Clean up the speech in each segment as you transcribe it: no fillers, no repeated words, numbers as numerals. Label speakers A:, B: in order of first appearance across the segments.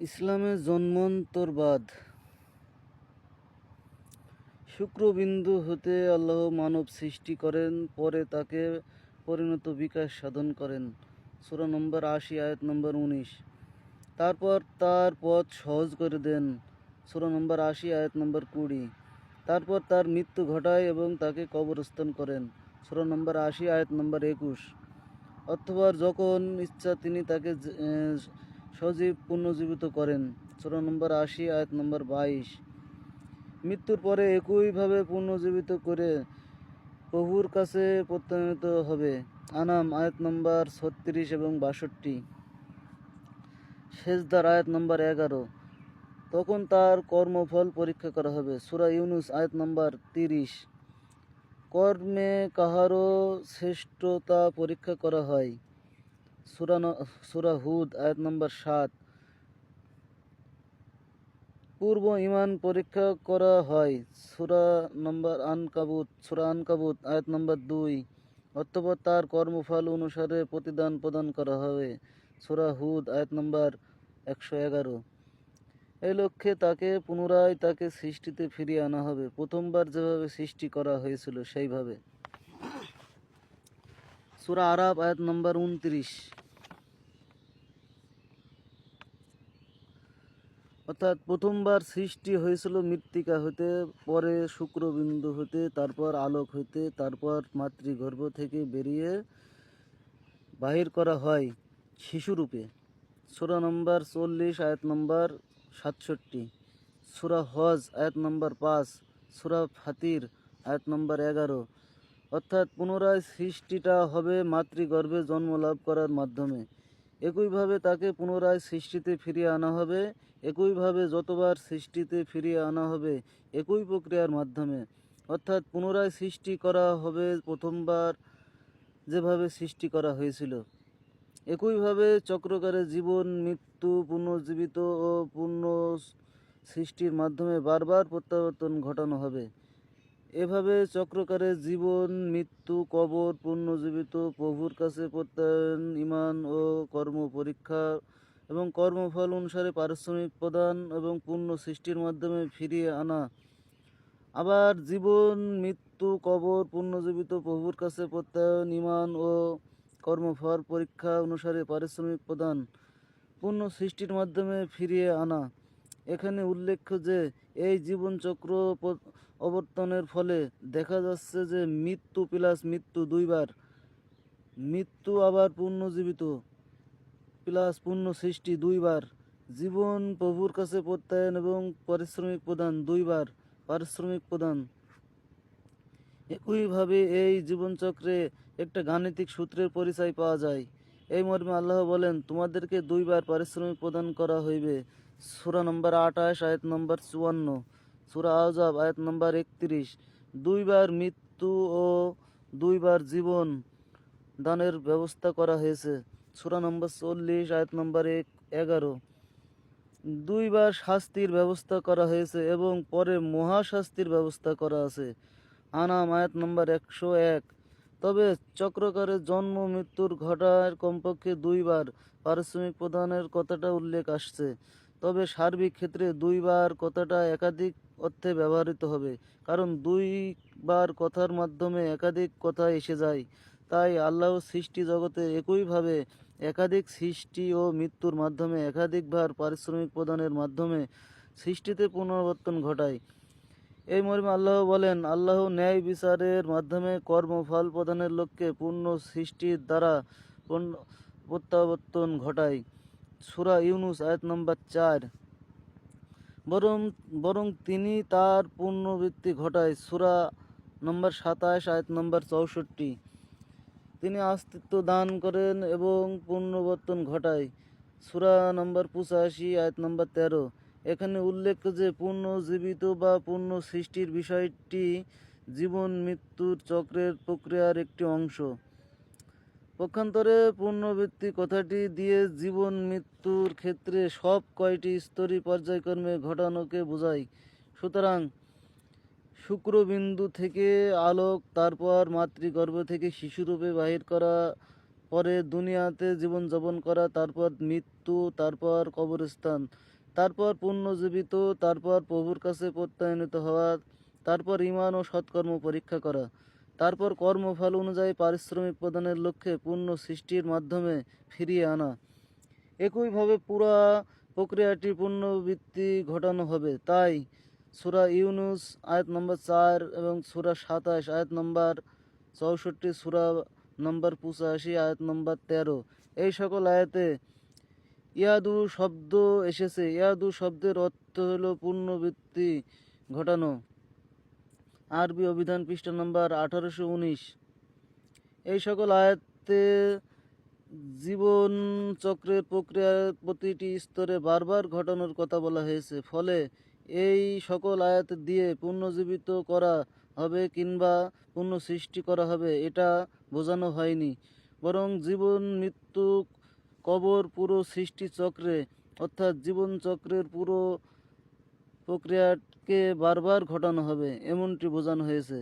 A: ইসলামে জন্মান্তরবাদ। শুক্রবিন্দু হতে আল্লাহ মানব সৃষ্টি করেন, পরে তাকে পরিণত বিকাশ সাধন করেন। সূরা নম্বর ৮০ আয়াত নম্বর ১৯। তারপর তার পথ সহজ করে দেন। সূরা নম্বর ৮০ আয়াত নম্বর ২০। তারপর তার মৃত্যু ঘটায় এবং তাকে কবরস্থান করেন। সূরা নম্বর ৮০ আয়াত নম্বর ২১। অথবা যখন ইচ্ছা তিনি তাকে সজীব পুনর্জীবিত করেন। সূরা নম্বর ৮০ আয়াত নম্বর ২২। মৃত্যুর পরে একইভাবে পুনর্জীবিত করে প্রভুর কাছে প্রত্যানীত হবে। আনাম আয়াত নম্বর ৩৬ এবং ৬২। সেজদার আয়াত নম্বর ১১। তখন তার কর্মফল পরীক্ষা করা হবে। সূরা ইউনুস আয়াত নম্বর ৩০। কর্মে কাহারও শ্রেষ্ঠতা পরীক্ষা করা হয়। সূরা হুদ আয়াত নম্বর ৭। পূর্ব ঈমান পরীক্ষা করা হয়। সূরা আনকাবুত আয়াত নম্বর ২। অতঃপর তার কর্মফল অনুসারে প্রতিদান প্রদান করা হবে। সূরা হুদ আয়াত নম্বর ১১১। এই লক্ষ্যে পুনরায় তাকে সৃষ্টিতে ফিরিয়ে আনা হবে, প্রথমবার যেভাবে সৃষ্টি করা হয়েছিল সেইভাবে। সূরা আরাফ আয়াত নম্বর ২৯। অর্থাৎ প্রথমবার সৃষ্টি হয়েছিল মৃত্তিকা হইতে, পরে শুক্রবিন্দু হইতে, তারপর আলোক হইতে, তারপর মাতৃগর্ভ থেকে বেরিয়ে বাহির করা হয় শিশুরূপে। সূরা নম্বর ৪০ আয়াত নম্বর ৬৭। সূরা হজ আয়াত নম্বর ৫। সূরা ফাতির আয়াত নম্বর ১১। অর্থাৎ পুনরায় সৃষ্টিটা হবে মাতৃগর্ভে জন্ম লাভ করার মাধ্যমে। একইভাবে তাকে পুনরায় সৃষ্টিতে ফিরিয়ে আনা হবে। একইভাবে যতবার সৃষ্টিতে ফিরিয়ে আনা হবে একই প্রক্রিয়ার মাধ্যমে। অর্থাৎ পুনরায় সৃষ্টি করা হবে প্রথমবার যেভাবে সৃষ্টি করা হয়েছিল। একইভাবে চক্রকারে জীবন, মৃত্যু, পুনর্জীবিত ও পুনঃ সৃষ্টির মাধ্যমে বারবার প্রত্যাবর্তন ঘটানো হবে। এভাবে চক্রকারে জীবন, মৃত্যু, কবর, পুনর্জীবিত, প্রভুর কাছে প্রত্যায়ন, ঈমান ও কর্ম পরীক্ষা এবং কর্মফল অনুসারে পারিশ্রমিক প্রদান এবং পূর্ণ সৃষ্টির মাধ্যমে ফিরিয়ে আনা। আবার জীবন, মৃত্যু, কবর, পুনর্জীবিত, প্রভুর কাছে প্রত্যায়ন, ঈমান ও কর্মফল পরীক্ষা অনুসারে পারিশ্রমিক প্রদান, পূর্ণ সৃষ্টির মাধ্যমে ফিরিয়ে আনা। এখানে উল্লেখ্য যে এই জীবনচক্র অবর্তনের ফলে দেখা যাচ্ছে যে মৃত্যু প্লাস মৃত্যু দুইবার, মৃত্যু আবার পুনর্জীবিত প্লাস পূর্ণ সৃষ্টি দুইবার, জীবন, প্রভুর কাছে প্রত্যায়ন এবং পারিশ্রমিক প্রদান দুইবার, পারিশ্রমিক প্রদান। একইভাবে এই জীবনচক্রে একটা গাণিতিক সূত্রের পরিচয় পাওয়া যায়। এই মর্মে আল্লাহ বলেন, তোমাদেরকে দুইবার পারিশ্রমিক প্রদান করা হইবে। সূরা নম্বর ২৮ আয়াত নম্বর ৫৪। সূরা আহজাব আয়াত নম্বর ৩১। দুইবার মৃত্যু ও দুইবার জীবন দানের ব্যবস্থা করা হয়েছে। সূরা নম্বর ৪০ আয়াত নম্বর ১১। দুইবার শাস্তির ব্যবস্থা করা হয়েছে এবং পরে মহাশাস্তির ব্যবস্থা করা আছে। আনাম আয়াত নম্বর ১০১। তবে চক্রকারে জন্ম মৃত্যুর ঘটায় কমপক্ষে দুইবার পারিশ্রমিক প্রদানের কথাটা উল্লেখ আসছে। তবে সার্বিক ক্ষেত্রে দুইবার কথাটা একাধিক অর্থে ব্যবহৃত হবে, কারণ দুইবার কথার মাধ্যমে একাধিক কথা এসে যায়। তাই আল্লাহ সৃষ্টি জগতে একইভাবে একাধিক সৃষ্টি ও মৃত্যুর মাধ্যমে একাধিকবার পারিশ্রমিক প্রদানের মাধ্যমে সৃষ্টিতে পুনরাবর্তন ঘটায়। এই মর্মে আল্লাহ বলেন, আল্লাহ ন্যায় বিচারের মাধ্যমে কর্মফল প্রদানের লক্ষ্যে পূর্ণ সৃষ্টির দ্বারা প্রত্যাবর্তন ঘটায়। সূরা ইউনুস আয়াত নম্বর ৪। বরং তিনি তার পুনরাবৃত্তি ঘটায়। সূরা নম্বর ২৭ আয়াত নম্বর ৬৪। তিনি অস্তিত্ব দান করেন এবং পুনরাবর্তন ঘটায়। সূরা নম্বর ৮৫ আয়াত নম্বর ১৩। এখানে উল্লেখ্য যে পুনর্জীবিত বা পুনঃ সৃষ্টির বিষয়টি জীবন মৃত্যুর চক্রের প্রক্রিয়ার একটি অংশ। পক্ষান্তরে পুনরাবৃত্তি কথাটি দিয়ে জীবন মৃত্যুর ক্ষেত্রে সব কয়টি স্তরই পর্যায়ক্রমে ঘটানোকে বোঝায়। সুতরাং শুক্রবিন্দু থেকে আলোক, তারপর মাতৃগর্ভ থেকে শিশুরূপে বাহির করা, পরে দুনিয়াতে জীবনযাপন করা, তারপর মৃত্যু, তারপর কবরস্থান, তারপর পুনর্জীবিত, তারপর প্রভুর কাছে প্রত্যায়িত হওয়া, তারপর ঈমান ও সৎকর্ম পরীক্ষা করা, তারপর কর্মফল অনুযায়ী পারিশ্রমিক প্রদানের লক্ষ্যে পূর্ণ সৃষ্টির মাধ্যমে ফিরিয়ে আনা। একইভাবে পুরা প্রক্রিয়াটি পুনরাবৃত্তি ঘটানো হবে। তাই সূরা ইউনুস আয়াত নম্বর 4 এবং সূরা 27 আয়াত নম্বর 64, সূরা নম্বর 85 আয়াত নম্বর 13, এই সকল আয়াতে ইয়াদু শব্দ এসেছে। ইয়াদু শব্দের অর্থ হলো পুনরাবৃত্তি ঘটানো। আরবি অভিধান পৃষ্ঠা নম্বর 1819। এই সকল আয়াতে জীবন চক্রের প্রক্রিয়ার প্রতিটি স্তরে বারবার ঘটানোর কথা বলা হয়েছে। ফলে এই সকল আয়াত দিয়ে পুনর্জীবিত করা হবে কিংবা পুনঃ সৃষ্টি করা হবে এটা বোঝানো হয়নি, বরং জীবন, মৃত্যু, কবর পুরো সৃষ্টি চক্রে অর্থাৎ জীবন চক্রের পুরো প্রক্রিয়াকে বারবার ঘটানো হবে এমনটি বোঝানো হয়েছে।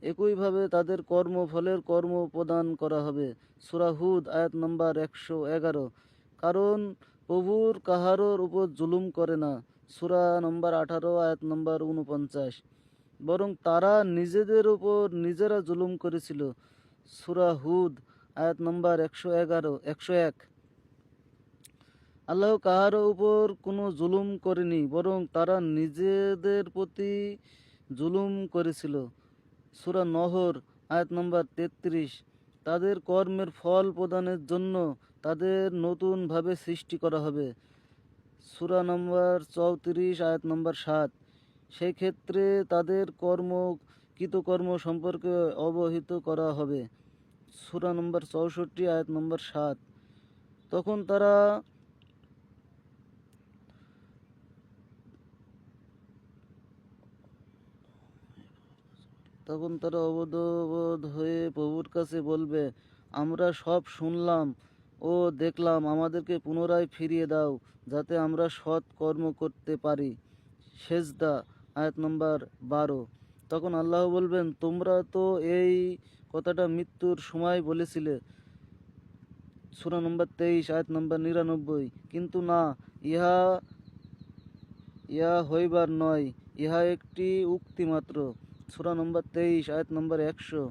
A: একইভাবে তাদের কর্মফলের কর্ম প্রদান করা হবে। সূরা হুদ আয়াত নম্বর 111। কারণ প্রভুর কাহারোর উপর জুলুম করে না। সূরা নম্বর 18 আয়াত নম্বর 49। বরং তারা নিজেদের উপর নিজেরা জুলুম করেছিল। সূরা হুদ আয়াত নম্বর 101। আল্লাহ কাহারও উপর কোনো জুলুম করেনি, বরং তারা নিজেদের প্রতি জুলুম করেছিল। সূরা নহর আয়াত নম্বর 33। তাদের কর্মের ফল প্রদানের জন্য তাদের নতুনভাবে সৃষ্টি করা হবে। সূরা নম্বর 34 আয়াত নম্বর 7। সেই ক্ষেত্রে তাদের কৃতকর্ম সম্পর্কে অবহিত করা হবে। সূরা নম্বর 64 আয়াত নম্বর 7। তখন তারা অবদবোধ হয়ে প্রভুর কাছে বলবে, আমরা সব শুনলাম ও দেখলাম, আমাদেরকে পুনরায় ফিরিয়ে দাও যাতে আমরা সৎ কর্ম করতে পারি। সেজদা আয়াত নম্বর 12। তখন আল্লাহ বলবেন, তোমরা তো এই কথাটা মৃত্যুর সময় বলেছিলে। সূরা নম্বর 23 আয়াত নম্বর 99। কিন্তু না, ইহা হইবার নয়, ইহা একটি উক্তি মাত্র। সূরা নম্বর 23 আয়াত নম্বর 100।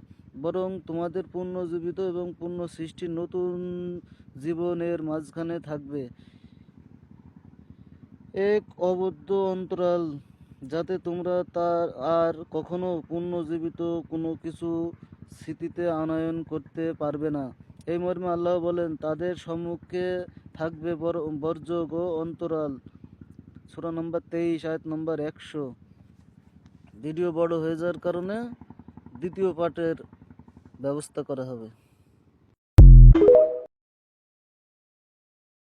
A: বরং তোমাদের পুনর্জীবিত এবং পুনঃ সৃষ্টির নতুন জীবনের মাঝখানে থাকবে এক অবদ্ধ অন্তরাল, যাতে তোমরা তার আর কখনো পুনর্জীবিত কোনো কিছু স্মৃতিতে আনয়ন করতে পারবে না। এই মর্মে আল্লাহ বলেন, তাদের সম্মুখে থাকবে বর্জক ও অন্তরাল। সূরা নম্বর 23 আয়াত নম্বর 100। ভিডিও বড় হয়ে যাওয়ার কারণে দ্বিতীয় পার্টের ব্যবস্থা করা হবে।